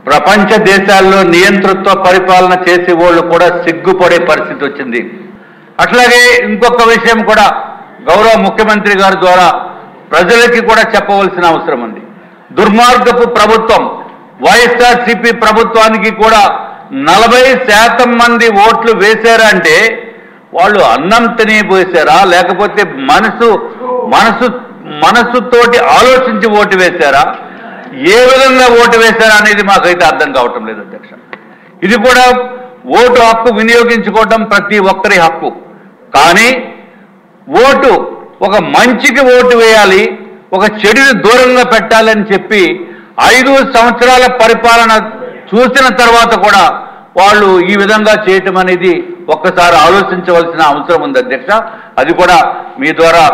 ప్రపంచ దేశాల్లో నియంతృత్వ పరిపాలన చేసే వాళ్ళు కూడా సిగ్గుపడే పరిస్థితి వచ్చింది. అట్లాగే ఇంకొక విషయం కూడా గౌరవ ముఖ్యమంత్రి గారి ద్వారా ప్రజలకి కూడా చెప్పవలసిన అవసరం ఉంది. దుర్మార్గపు ప్రభుత్వం వైఎస్ఆర్సీపీ ప్రభుత్వానికి కూడా 40% మంది ఓట్లు వేశారా అంటే వాళ్ళు అన్నం తినిపోసారా, లేకపోతే మనసుతోటి ఆలోచించి ఓటు వేశారా, ఏ విధంగా ఓటు వేశారా అనేది మాకైతే అర్థం కావటం లేదు అధ్యక్ష. ఇది కూడా ఓటు హక్కు వినియోగించుకోవటం ప్రతి ఒక్కరి హక్కు. కానీ ఓటు ఒక మంచికి ఓటు వేయాలి, ఒక చెడుని దూరంగా పెట్టాలని చెప్పి 5 సంవత్సరాల పరిపాలన చూసిన తర్వాత కూడా వాళ్ళు ఈ విధంగా చేయటం అనేది ఒక్కసారి ఆలోచించవలసిన అవసరం ఉంది అధ్యక్ష. అది కూడా మీ ద్వారా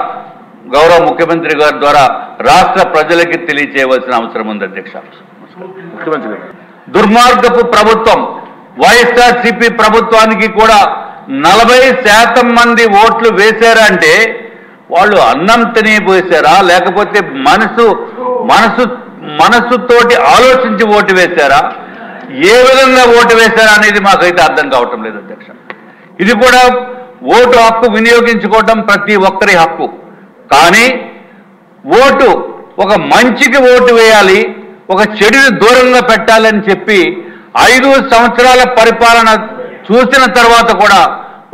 గౌరవ ముఖ్యమంత్రి గారి ద్వారా రాష్ట్ర ప్రజలకి తెలియచేయవలసిన అవసరం ఉంది అధ్యక్ష. ముఖ్యమంత్రి దుర్మార్గపు ప్రభుత్వం వైఎస్ఆర్సీపీ ప్రభుత్వానికి కూడా 40% మంది ఓట్లు వేశారా అంటే వాళ్ళు అన్నం తినిపోసారా, లేకపోతే మనసుతోటి ఆలోచించి ఓటు వేశారా, ఏ విధంగా ఓటు వేశారా అనేది మాకైతే అర్థం కావటం లేదు అధ్యక్ష. ఇది కూడా ఓటు హక్కు వినియోగించుకోవటం ప్రతి ఒక్కరి హక్కు. కానీ ఓటు ఒక మంచికి ఓటు వేయాలి, ఒక చెడుని దూరంగా పెట్టాలని చెప్పి 5 సంవత్సరాల పరిపాలన చూసిన తర్వాత కూడా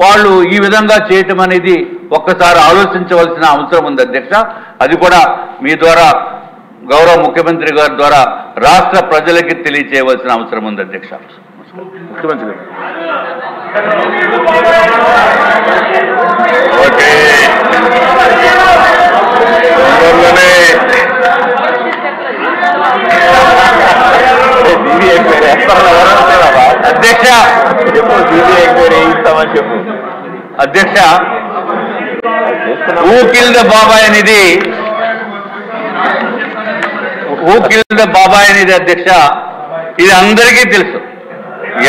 వాళ్ళు ఈ విధంగా చేయటం అనేది ఒక్కసారి ఆలోచించవలసిన అవసరం ఉంది అధ్యక్ష. అది కూడా మీ ద్వారా గౌరవ ముఖ్యమంత్రి గారి ద్వారా రాష్ట్ర ప్రజలకి తెలియచేయవలసిన అవసరం ఉంది అధ్యక్ష. ముఖ్యమంత్రి అధ్యక్ష అధ్యక్ష హూ కిల్డ్ బాబాయ్ అనేది అధ్యక్ష ఇది అందరికీ తెలుసు.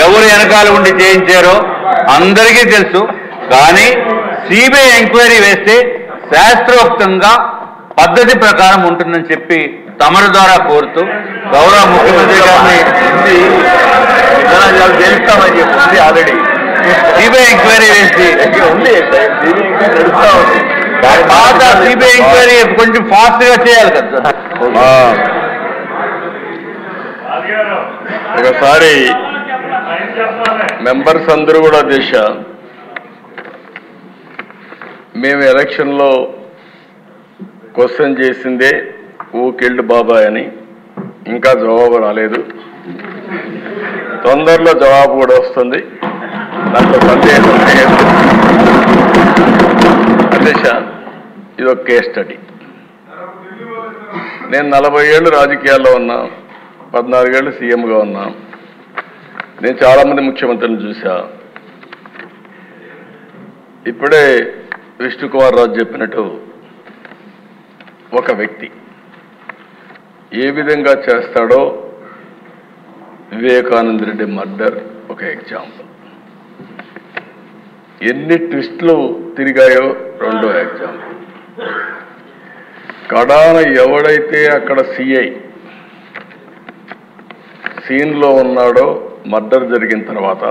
ఎవరు వెనకాల ఉండి చేయించారో అందరికీ తెలుసు. కానీ సిబిఐ ఎంక్వైరీ వేస్తే శాస్త్రోక్తంగా పద్ధతి ప్రకారం ఉంటుందని చెప్పి తమరి ద్వారా కోరుతూ గౌరవ ముఖ్యమంత్రి గారిని తెలుస్తామని చెప్పి ఆల్రెడీ సిబిఐ ఎంక్వైరీ వేసి ఉంది. తర్వాత సిబిఐ ఎంక్వైరీ కొంచెం ఫాస్ట్ గా చేయాలి కదా. ఒకసారి మెంబర్స్ అందరూ కూడా దేశ మేము ఎలక్షన్లో క్వశ్చన్ చేసిందే హూ కిల్డ్ బాబాయ్ అని. ఇంకా జవాబు రాలేదు. తొందరలో జవాబు కూడా వస్తుంది, దాంట్లో సందేహం లేదు. అధ్యక్ష, ఇది ఒక కేస్ స్టడీ. నేను 40 ఏళ్ళు రాజకీయాల్లో ఉన్నా, 14 ఏళ్ళు సీఎంగా ఉన్నా. నేను చాలామంది ముఖ్యమంత్రులను చూసా. ఇప్పుడే విష్ణుకుమార్ రాజు చెప్పినట్టు ఒక వ్యక్తి ఏ విధంగా చేస్తాడో వివేకానంద రెడ్డి మర్డర్ ఒక ఎగ్జాంపుల్. ఎన్ని ట్విస్టులు తిరిగాయో రెండో ఎగ్జాంపుల్. కడాన ఎవడైతే అక్కడ సిఐ సీన్లో ఉన్నాడో మర్డర్ జరిగిన తర్వాత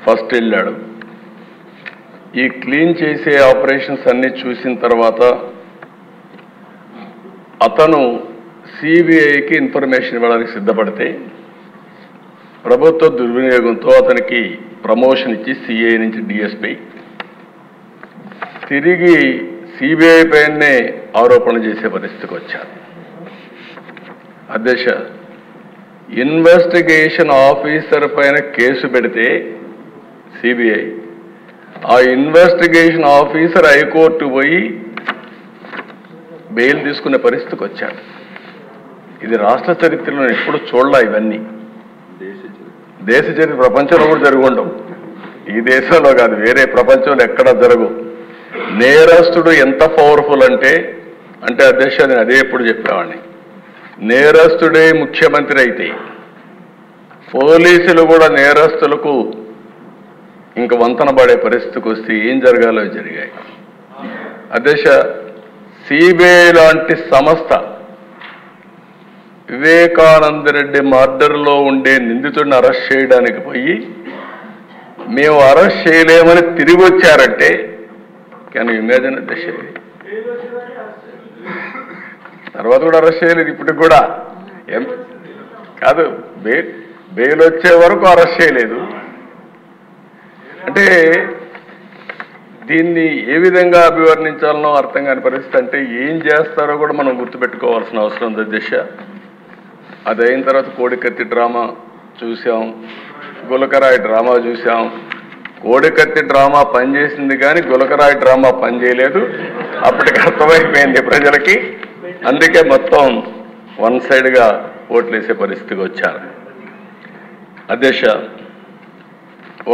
ఫస్ట్ వెళ్ళాడు. ఈ క్లీన్ చేసే ఆపరేషన్స్ అన్నీ చూసిన తర్వాత అతను సిబిఐకి ఇన్ఫర్మేషన్ ఇవ్వడానికి సిద్ధపడితే ప్రభుత్వ దుర్వినియోగంతో అతనికి ప్రమోషన్ ఇచ్చి సిఐ నుంచి డిఎస్పీ తిరిగి సిబిఐ పైనే ఆరోపణలు చేసే పరిస్థితికి వచ్చారు. అధ్యక్ష, ఇన్వెస్టిగేషన్ ఆఫీసర్ పైన కేసు పెడితే సిబిఐ, ఆ ఇన్వెస్టిగేషన్ ఆఫీసర్ హైకోర్టు పోయి బెయిల్ తీసుకునే పరిస్థితికి వచ్చాడు. ఇది రాష్ట్ర చరిత్రలో ఎప్పుడు చూడలే. ఇవన్నీ దేశ చరిత్ర ప్రపంచంలో కూడా జరుగుండవు. ఈ దేశంలో కాదు, వేరే ప్రపంచంలో ఎక్కడా జరగవు. నేరస్తుడు ఎంత పవర్ఫుల్ అంటే అధ్యక్ష, నేను అదే ఎప్పుడు చెప్పేవాడిని, నేరస్తుడే ముఖ్యమంత్రి అయితే పోలీసులు కూడా నేరస్తులకు ఇంక వంతన పడే పరిస్థితికి వస్తే ఏం జరగాలో జరిగాయి. అధ్యక్ష, సిబిఐ లాంటి సంస్థ వివేకానంద రెడ్డి మర్డర్లో ఉండే నిందితుడిని అరెస్ట్ చేయడానికి పోయి మేము అరెస్ట్ చేయలేమని తిరిగి వచ్చారంటే కెన్ యూ ఇమాజిన్ అధ్యక్ష? తర్వాత కూడా అరెస్ట్ చేయలేదు, ఇప్పటికి కూడా కాదు, బెయిల్ వచ్చే వరకు అరెస్ట్ చేయలేదు. అంటే దీన్ని ఏ విధంగా అభివర్ణించాలనో అర్థం కాని పరిస్థితి. అంటే ఏం చేస్తారో కూడా మనం గుర్తుపెట్టుకోవాల్సిన అవసరం ఉంది అధ్యక్ష. అది అయిన తర్వాత కోడికత్తి డ్రామా చూసాం, గులకరాయి డ్రామా చూసాం. కోడికత్తి డ్రామా పనిచేసింది కానీ గులకరాయి డ్రామా పనిచేయలేదు. అప్పటికి అర్థమైపోయింది ప్రజలకి. అందుకే మొత్తం వన్ సైడ్గా ఓట్లేసే పరిస్థితికి వచ్చారు. అధ్యక్ష,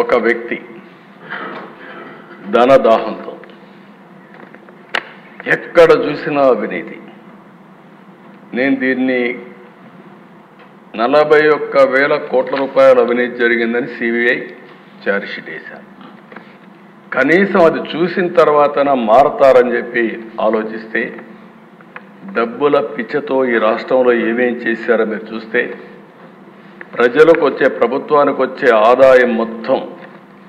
ఒక వ్యక్తి ధనదాహంతో ఎక్కడ చూసినా అవినీతి. నేను దీన్ని 41,000 కోట్ల రూపాయల అవినీతి జరిగిందని సిబిఐ ఛార్జ్షీట్ వేశారు. కనీసం అది చూసిన తర్వాత మారతారని చెప్పి ఆలోచిస్తే డబ్బుల పిచ్చతో ఈ రాష్ట్రంలో ఏమేం చేశారో మీరు చూస్తే ప్రజలకు వచ్చే, ప్రభుత్వానికి వచ్చే ఆదాయం మొత్తం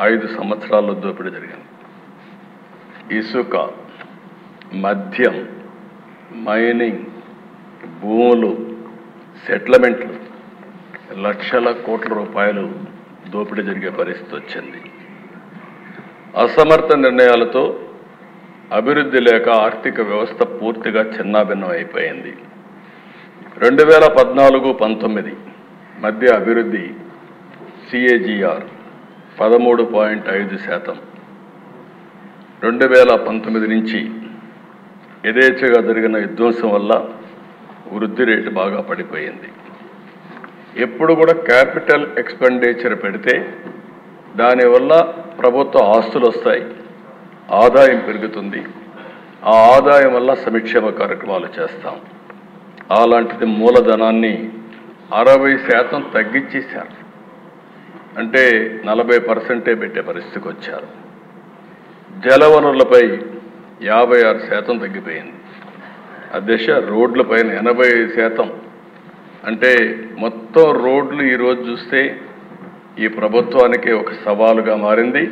5 సంవత్సరాల్లో దోపిడీ జరిగింది. ఇసుక, మద్యం, మైనింగ్, భూములు, సెటిల్మెంట్లు, లక్షల కోట్ల రూపాయలు దోపిడీ జరిగే పరిస్థితి వచ్చింది. అసమర్థ నిర్ణయాలతో అభివృద్ధి లేక ఆర్థిక వ్యవస్థ పూర్తిగా చిన్నాభిన్నం అయిపోయింది. 2014-19 మధ్య అభివృద్ధి CAGR 13.5%. 2019 నుంచి యథేచ్ఛగా జరిగిన విధ్వంసం వల్ల వృద్ధి రేటు బాగా పడిపోయింది. ఎప్పుడు కూడా క్యాపిటల్ ఎక్స్పెండిచర్ పెడితే దానివల్ల ప్రభుత్వ ఆస్తులు వస్తాయి, ఆదాయం పెరుగుతుంది. ఆ ఆదాయం వల్ల సంక్షేమ కార్యక్రమాలు చేస్తాం. అలాంటిది మూలధనాన్ని 60% తగ్గించేశారు. అంటే 40% పెట్టే పరిస్థితికి వచ్చారు. జలవనరులపై 56% తగ్గిపోయింది. అధ్యక్ష, రోడ్లపైన 85%. అంటే మొత్తం రోడ్లు ఈరోజు చూస్తే ఈ ప్రభుత్వానికి ఒక సవాలుగా మారింది.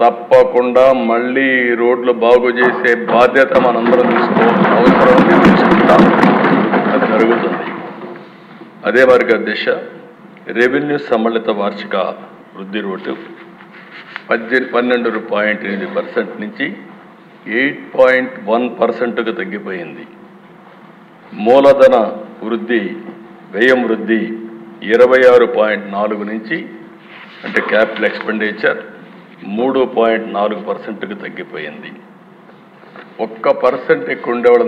తప్పకుండా మళ్ళీ రోడ్లు బాగు చేసే బాధ్యత మనందరం తీసుకోవాల్సిన అవసరం తీసుకుంటాం. అది జరుగుతుంది. అదే వారికి అధ్యక్ష, రెవెన్యూ సమ్మిళిత వార్షిక వృద్ధి రేటు 12.8% నుంచి 8.1%కు తగ్గిపోయింది. మూలధన వృద్ధి, వ్యయం వృద్ధి 26.4 నుంచి, అంటే క్యాపిటల్ ఎక్స్పెండిచర్ 3.4%కు తగ్గిపోయింది. 1% ఎక్కువ ఉండేవాళ్ళ